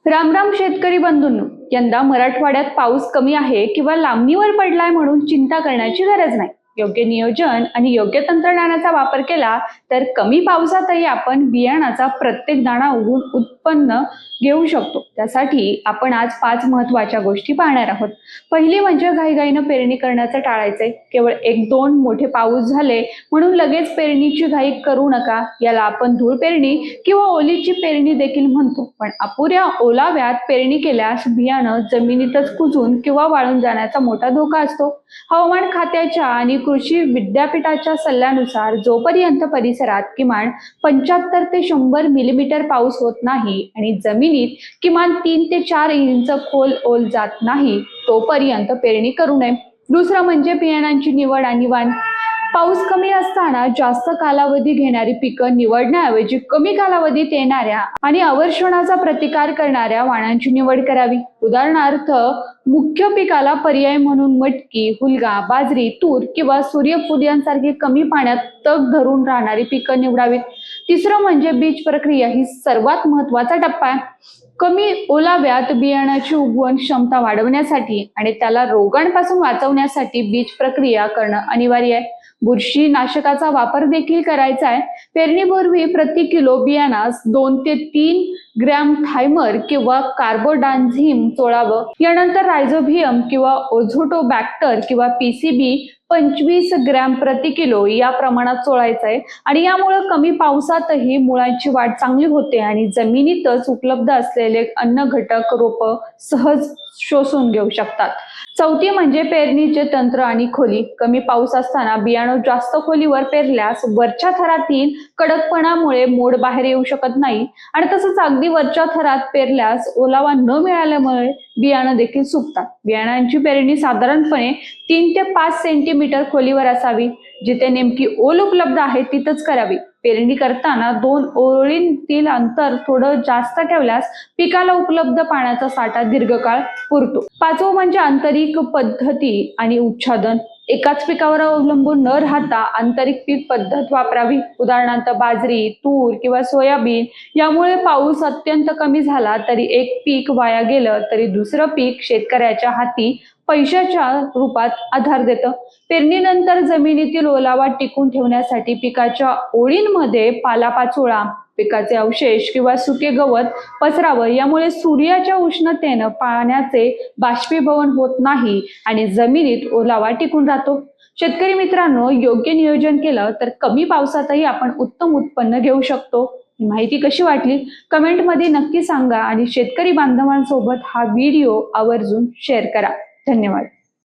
राम राम शेतकरी बंधूंनो, यंदा मराठवाड्यात पाऊस कमी आहे किंवा लांबणीवर पडलाय म्हणून चिंता करण्याची गरज नाही. योग्य नियोजन आणि योग्य तंत्रज्ञानाचा वापर केला तर कमी पावसातही आपण बियाणाचा प्रत्येक दाणा उगवून उत्पन्न घेऊ शकतो. त्यासाठी आपण आज 5 महत्त्वाच्या गोष्टी पाहणार आहोत. पहिली म्हणजे घाईघाईनं पेरणी करण्याचं टाळायचंय. केवळ 1-2 मोठे पाऊस झाले म्हणून लगेच पेरणीची घाई करू नका. याला आपण धूळ पेरणी किंवा ओलीची पेरणी देखील म्हणतो. पण अपुऱ्या ओलाव्यात पेरणी केल्यास बियाणं जमिनीतच कुजून किंवा वाळून जाण्याचा मोठा धोका असतो. हवामान खात्याच्या आणि कृषी विद्यापीठाच्या सल्ल्यानुसार जोपर्यंत परिसरात किमान 75 ते 100 मिलीमीटर पाऊस होत नाही आणि जमिनीत किमान 3 ते 4 इंच खोल ओल जात नाही तोपर्यंत पेरणी करू नये. दुसरं म्हणजे बियाणांची निवड आणि वाण. पाऊस कमी असताना जास्त कालावधी घेणारी पिकं निवडण्याऐवजी कमी कालावधीत येणाऱ्या आणि अवर्षणाचा प्रतिकार करणाऱ्या वाणांची निवड करावी. उदाहरणार्थ, मुख्य पिकाला पर्याय म्हणून मटकी, हुलगा, बाजरी, तूर किंवा सूर्यफूल यांसारखी कमी पाण्यात तग धरून राहणारी पिकं निवडावीत. तिसरं म्हणजे बीज प्रक्रिया ही सर्वात महत्वाचा टप्पा आहे. कमी ओलाव्यात बियाणाची उगवण क्षमता वाढवण्यासाठी आणि त्याला रोगांपासून वाचवण्यासाठी बीज प्रक्रिया करणं अनिवार्य आहे. बुरशीनाशकाचा वापर देखील करायचा आहे. पेरणीपूर्वी प्रति किलो बियाणास 2 ते 3 ग्रॅम थायमर किंवा कार्बोडाझिम चोळावं. यानंतर रायझोबियम किंवा ओझोटोबॅक्टर किंवा पीसीबी 25 ग्रॅम प्रति किलो या प्रमाणात चोळायचं आहे. आणि यामुळे कमी पावसातही मुळांची वाढ चांगली होते आणि जमिनीतच उपलब्ध असलेले अन्न घटक रोप सहज शोषून घेऊ शकतात. चौथी म्हणजे पेरणीचे तंत्र आणि खोली. कमी पाऊस असताना बियाणं जास्त खोलीवर पेरल्यास वरच्या थरातील कडकपणामुळे मोड बाहेर येऊ शकत नाही आणि तसंच अगदी वरच्या थरात पेरल्यास ओलावा न मिळाल्यामुळे बियाणं देखील सुकतात. बियाणांची पेरणी साधारणपणे 3 ते 5 सेंटीमीटर खोलीवर असावी. जिथे नेमकी ओल उपलब्ध आहे तिथंच करावी. पेरणी करताना 2 ओळींतील अंतर थोडं जास्त ठेवल्यास पिकाला उपलब्ध पाण्याचा साठा दीर्घकाळ पुरतो. पाचवं म्हणजे आंतरिक पद्धती आणि उच्छादन. एकाच पिकावर अवलंबून न राहता आंतरिक पीक पद्धत वापरावी. उदाहरणार्थ बाजरी, तूर किंवा सोयाबीन. यामुळे पाऊस अत्यंत कमी झाला तरी एक पीक वाया गेलं तरी दुसरं पीक शेतकऱ्याच्या हाती पैशाच्या रूपात आधार देतं. पेरणीनंतर जमिनीतील ओलावा टिकून ठेवण्यासाठी पिकाच्या ओळींमध्ये पालापाचोळा, पिकाचे अवशेष किंवा सुके गवत पसरावं. यामुळे सूर्याच्या उष्णतेनं पाण्याचे बाष्पीभवन होत नाही आणि जमिनीत ओलावा टिकून राहतो. शेतकरी मित्रांनो, योग्य नियोजन केलं तर कमी पावसातही आपण उत्तम उत्पन्न घेऊ शकतो. ही माहिती कशी वाटली कमेंटमध्ये नक्की सांगा आणि शेतकरी बांधवांसोबत हा व्हिडिओ आवर्जून शेअर करा. धन्यवाद.